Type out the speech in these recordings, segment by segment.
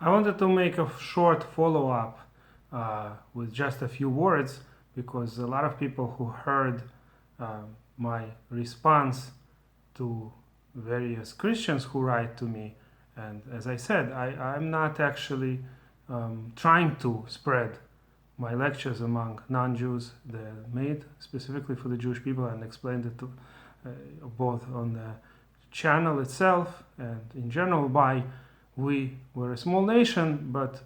I wanted to make a short follow-up with just a few words, because a lot of people who heard my response to various Christians who write to me, and as I said, I'm not actually trying to spread my lectures among non-Jews. They're made specifically for the Jewish people, and explained it to, both on the channel itself and in general why we're a small nation, but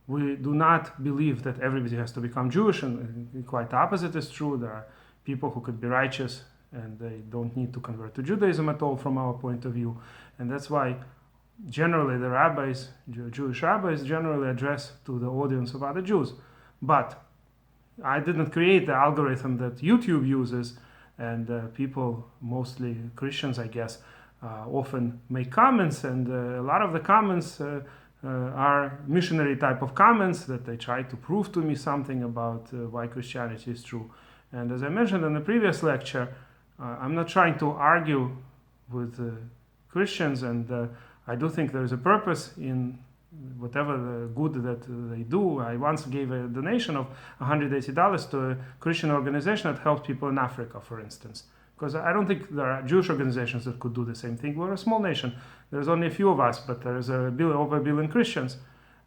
we do not believe that everybody has to become Jewish, and quite the opposite is true. There are people who could be righteous and they don't need to convert to Judaism at all from our point of view. And that's why generally the rabbis, Jewish rabbis, generally address to the audience of other Jews. But I didn't create the algorithm that YouTube uses, and people, mostly Christians I guess, often make comments, and a lot of the comments are missionary type of comments that they try to prove to me something about why Christianity is true. And as I mentioned in the previous lecture, I'm not trying to argue with Christians, and I do think there is a purpose in whatever the good that they do. I once gave a donation of $180 to a Christian organization that helps people in Africa, for instance. Because I don't think there are Jewish organizations that could do the same thing. We're a small nation. There's only a few of us, but there's over a billion Christians.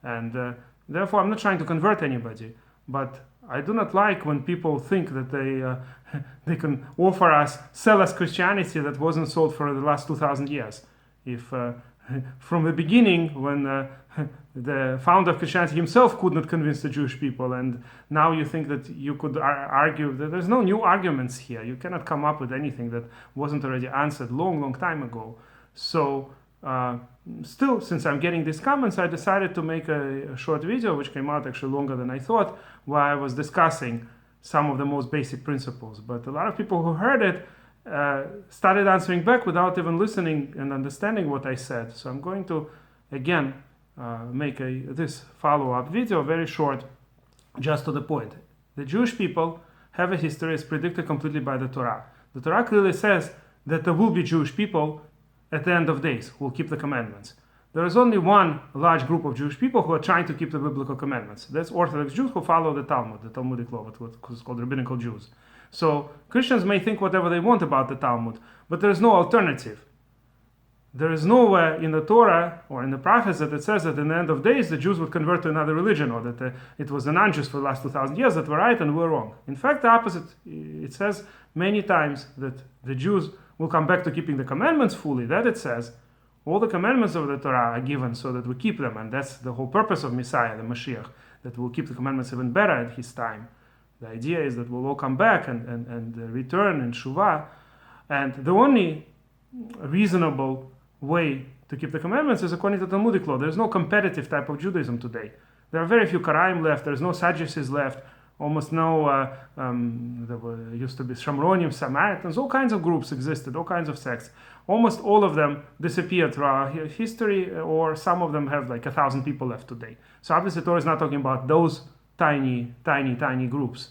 And therefore, I'm not trying to convert anybody. But I do not like when people think that they can sell us Christianity that wasn't sold for the last 2,000 years. If from the beginning, when the founder of Christianity himself could not convince the Jewish people, and now you think that you could argue that there's no new arguments here. You cannot come up with anything that wasn't already answered long time ago. So still, since I'm getting these comments, I decided to make a short video, which came out actually longer than I thought, where I was discussing some of the most basic principles. But a lot of people who heard it started answering back without even listening and understanding what I said. So I'm going to again make this follow-up video, very short, just to the point. The Jewish people have a history as predicted completely by the Torah. The Torah clearly says that there will be Jewish people at the end of days who will keep the commandments. There is only one large group of Jewish people who are trying to keep the biblical commandments. That's Orthodox Jews who follow the Talmud, the Talmudic law, what's called rabbinical Jews. So Christians may think whatever they want about the Talmud, but there is no alternative. There is nowhere in the Torah or in the prophets that it says that in the end of days the Jews would convert to another religion, or that it was the non-Jews for the last 2,000 years that were right and we're wrong. In fact, the opposite. It says many times that the Jews will come back to keeping the commandments fully. That it says all the commandments of the Torah are given so that we keep them, and that's the whole purpose of Messiah, the Mashiach, that we'll keep the commandments even better at his time. The idea is that we'll all come back and return in Shuvah. And the only reasonable way to keep the commandments is according to Talmudic law. There's no competitive type of Judaism today. There are very few Karaim left. There's no Sadducees left. Almost no, used to be Shomronim, Samaritans. All kinds of groups existed, all kinds of sects. Almost all of them disappeared through our history, or some of them have like 1,000 people left today. So obviously Torah is not talking about those tiny groups.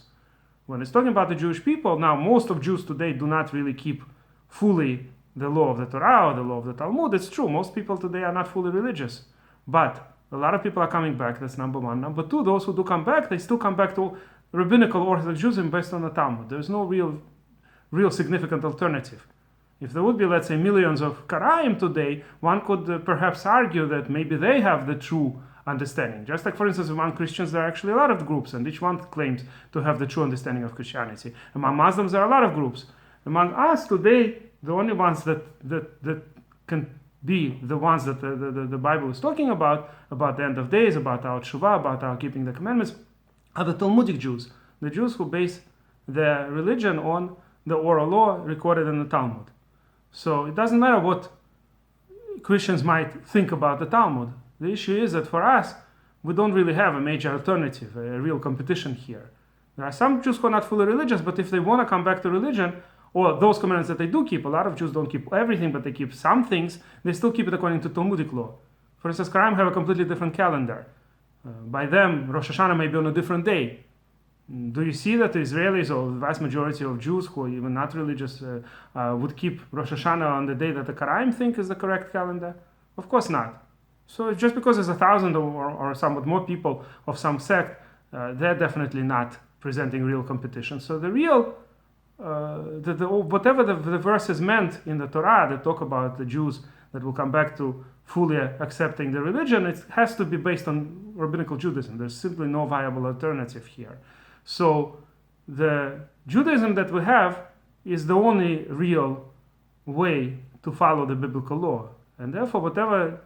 When it's talking about the Jewish people, now most of Jews today do not really keep fully the law of the Torah or the law of the Talmud. It's true, most people today are not fully religious. But a lot of people are coming back, that's number one. Number two, those who do come back, they still come back to rabbinical Orthodox Judaism based on the Talmud. There's no real significant alternative. If there would be, let's say, millions of Karaim today, one could perhaps argue that maybe they have the true understanding. Just like, for instance, among Christians, there are actually a lot of groups, and each one claims to have the true understanding of Christianity. Among Muslims, there are a lot of groups. Among us today, the only ones that can be the ones that the Bible is talking about the end of days, about our Shuvah, about our keeping the commandments, are the Talmudic Jews, the Jews who base their religion on the oral law recorded in the Talmud. So it doesn't matter what Christians might think about the Talmud. The issue is that for us, we don't really have a major alternative, a real competition here. There are some Jews who are not fully religious, but if they want to come back to religion, or those commandments that they do keep, a lot of Jews don't keep everything, but they keep some things, they still keep it according to Talmudic law. For instance, Karaim have a completely different calendar. By them, Rosh Hashanah may be on a different day. Do you see that the Israelis, or the vast majority of Jews who are even not religious, would keep Rosh Hashanah on the day that the Karaim think is the correct calendar? Of course not. So just because there's 1,000 or somewhat more people of some sect, they're definitely not presenting real competition. So the real, whatever the verses meant in the Torah that talk about the Jews that will come back to fully accepting the religion, it has to be based on rabbinical Judaism. There's simply no viable alternative here. So the Judaism that we have is the only real way to follow the biblical law. And therefore, whatever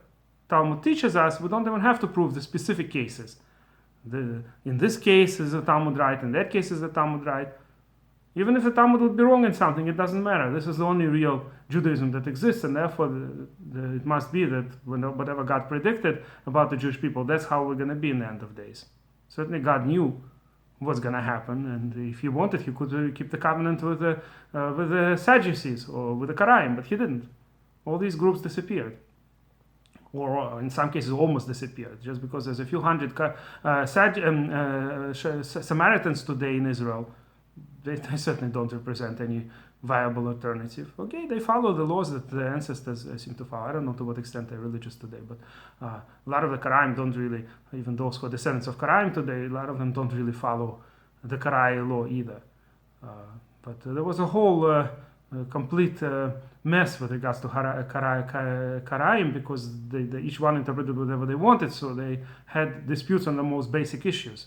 Talmud teaches us, we don't even have to prove the specific cases. In this case is the Talmud right, in that case is the Talmud right. Even if the Talmud would be wrong in something, it doesn't matter. This is the only real Judaism that exists, and therefore it must be that whatever God predicted about the Jewish people, that's how we're going to be in the end of days. Certainly God knew what's going to happen, and if he wanted, he could keep the covenant with the Sadducees or with the Karaim, but he didn't. All these groups disappeared, or in some cases almost disappeared, just because there's a few hundred Samaritans today in Israel. They certainly don't represent any viable alternative. Okay, they follow the laws that the ancestors seem to follow. I don't know to what extent they're religious today, but a lot of the Karaim don't really, even those who are descendants of Karaim today, a lot of them don't really follow the Karaim law either. But there was a whole complete mess with regards to Karaim, because they each one interpreted whatever they wanted, so they had disputes on the most basic issues.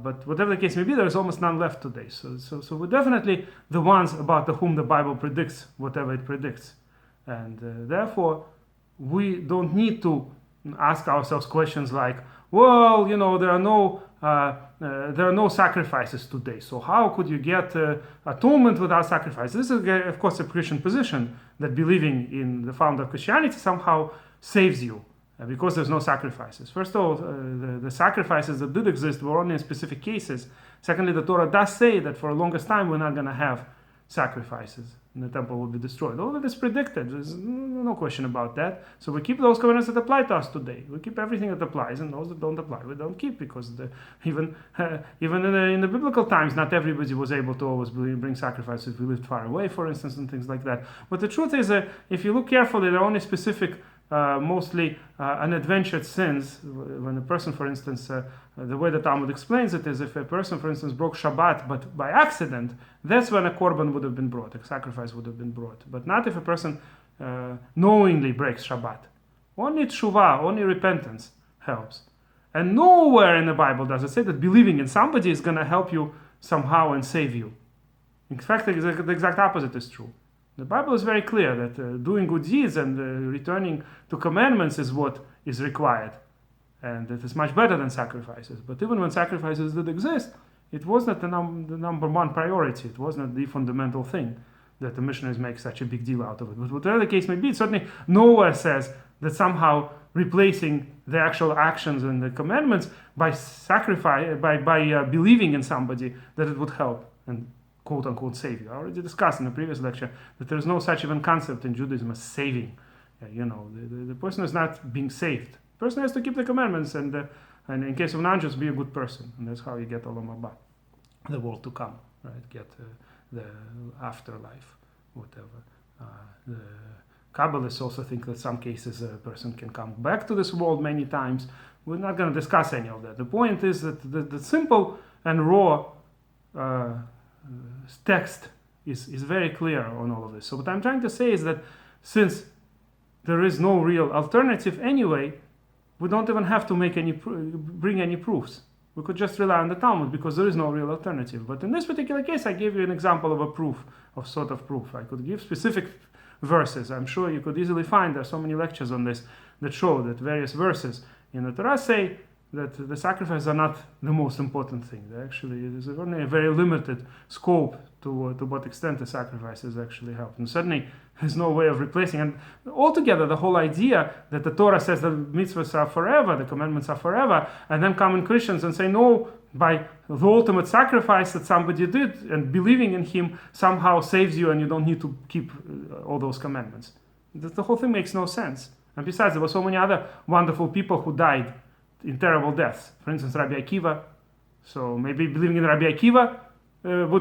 But whatever the case may be, there is almost none left today. So we're definitely the ones about whom the Bible predicts whatever it predicts. And therefore, we don't need to ask ourselves questions like, well, there are no sacrifices today. So how could you get atonement without sacrifice? This is, of course, a Christian position, that believing in the founder of Christianity somehow saves you. Because there's no sacrifices. First of all, the sacrifices that did exist were only in specific cases. Secondly, the Torah does say that for the longest time we're not going to have sacrifices, and the temple will be destroyed. All of it is predicted. There's no question about that. So we keep those covenants that apply to us today. We keep everything that applies, and those that don't apply, we don't keep, because even in the biblical times, not everybody was able to always bring sacrifices. We lived far away, for instance, and things like that. But the truth is, if you look carefully, there are only specific mostly unadventured sins. When a person, for instance, the way the Talmud explains it is, if a person, for instance, broke Shabbat but by accident, that's when a korban would have been brought, a sacrifice would have been brought. But not if a person knowingly breaks Shabbat. Only tshuva, only repentance helps. And nowhere in the Bible does it say that believing in somebody is going to help you somehow and save you. In fact, the exact opposite is true. The Bible is very clear that doing good deeds and returning to commandments is what is required. And it is much better than sacrifices. But even when sacrifices did exist, it was not the number one priority. It was not the fundamental thing that the missionaries make such a big deal out of it. But whatever the case may be, certainly nowhere says that somehow replacing the actual actions and the commandments by believing in somebody, that it would help and quote-unquote save you. I already discussed in the previous lecture that there is no such even concept in Judaism as saving. The person is not being saved. The person has to keep the commandments, and in case of non-Jews, be a good person. And that's how you get Olam Haba, the world to come, right? Get the afterlife, whatever. The Kabbalists also think that some cases a person can come back to this world many times. We're not going to discuss any of that. The point is that the simple and raw text is very clear on all of this. So what I'm trying to say is that since there is no real alternative anyway, we don't even have to bring any proofs. We could just rely on the Talmud, because there is no real alternative. But in this particular case, I gave you an example of a proof, of sort of proof. I could give specific verses. I'm sure you could easily find, there are so many lectures on this that show that various verses in the Torah say that the sacrifices are not the most important thing. There's only a very limited scope to what extent the sacrifices actually help. And certainly there's no way of replacing. And altogether, the whole idea that the Torah says that mitzvahs are forever, the commandments are forever, and then come in Christians and say, no, by the ultimate sacrifice that somebody did, and believing in him somehow saves you and you don't need to keep all those commandments. The whole thing makes no sense. And besides, there were so many other wonderful people who died in terrible deaths. For instance, Rabbi Akiva. So maybe believing in Rabbi Akiva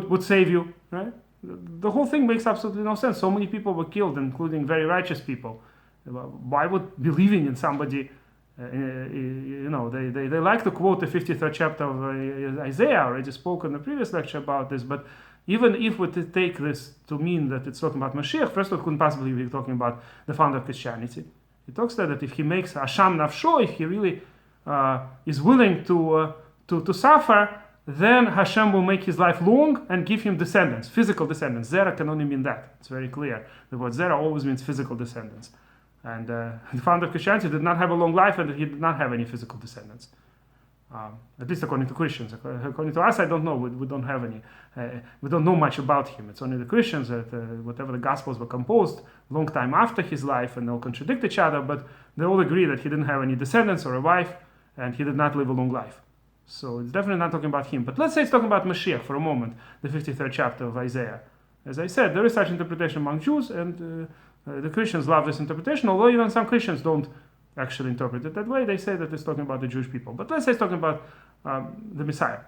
would save you, right? The whole thing makes absolutely no sense. So many people were killed, including very righteous people. Why would believing in somebody, they like to quote the 53rd chapter of Isaiah. I already spoke in the previous lecture about this, but even if we take this to mean that it's talking about Mashiach, first of all, it couldn't possibly be talking about the founder of Christianity. It talks that if he makes Asham Nafsho, if he really is willing to suffer, then Hashem will make his life long and give him descendants, physical descendants. Zera can only mean that. It's very clear. The word Zera always means physical descendants. And the founder of Christianity did not have a long life, and he did not have any physical descendants. At least according to Christians. According to us, I don't know. We don't have any. We don't know much about him. It's only the Christians that whatever the Gospels were composed long time after his life, and they'll contradict each other, but they all agree that he didn't have any descendants or a wife, and he did not live a long life. So it's definitely not talking about him. But let's say it's talking about Mashiach for a moment, the 53rd chapter of Isaiah. As I said, there is such interpretation among Jews, and the Christians love this interpretation, although even some Christians don't actually interpret it that way. They say that it's talking about the Jewish people. But let's say it's talking about the Messiah.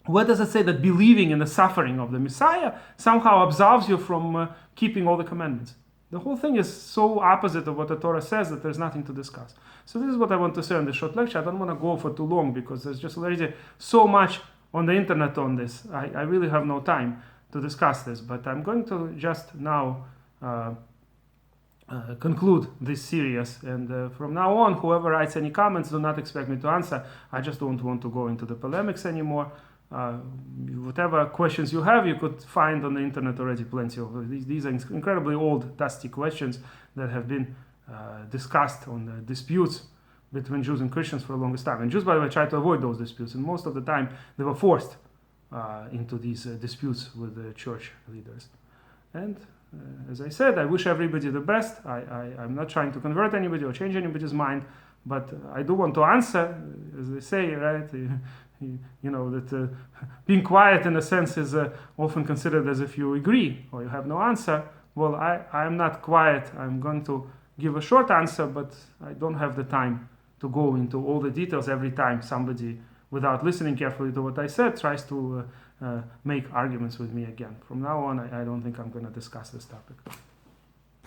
Where does it say that believing in the suffering of the Messiah somehow absolves you from keeping all the commandments? The whole thing is so opposite of what the Torah says that there's nothing to discuss. So this is what I want to say in this short lecture. I don't want to go for too long because there's just already so much on the internet on this. I really have no time to discuss this, but I'm going to just now conclude this series, and from now on, whoever writes any comments, do not expect me to answer. I just don't want to go into the polemics anymore. Whatever questions you have, you could find on the internet already plenty of these are incredibly old, dusty questions that have been discussed on disputes between Jews and Christians for the longest time. And Jews, by the way, try to avoid those disputes, and most of the time they were forced into these disputes with the church leaders. And as I said, I wish everybody the best. I'm not trying to convert anybody or change anybody's mind, but I do want to answer, as they say, right? That being quiet in a sense is often considered as if you agree or you have no answer. Well, I'm not quiet. I'm going to give a short answer, but I don't have the time to go into all the details every time somebody, without listening carefully to what I said, tries to make arguments with me again. From now on, I don't think I'm going to discuss this topic.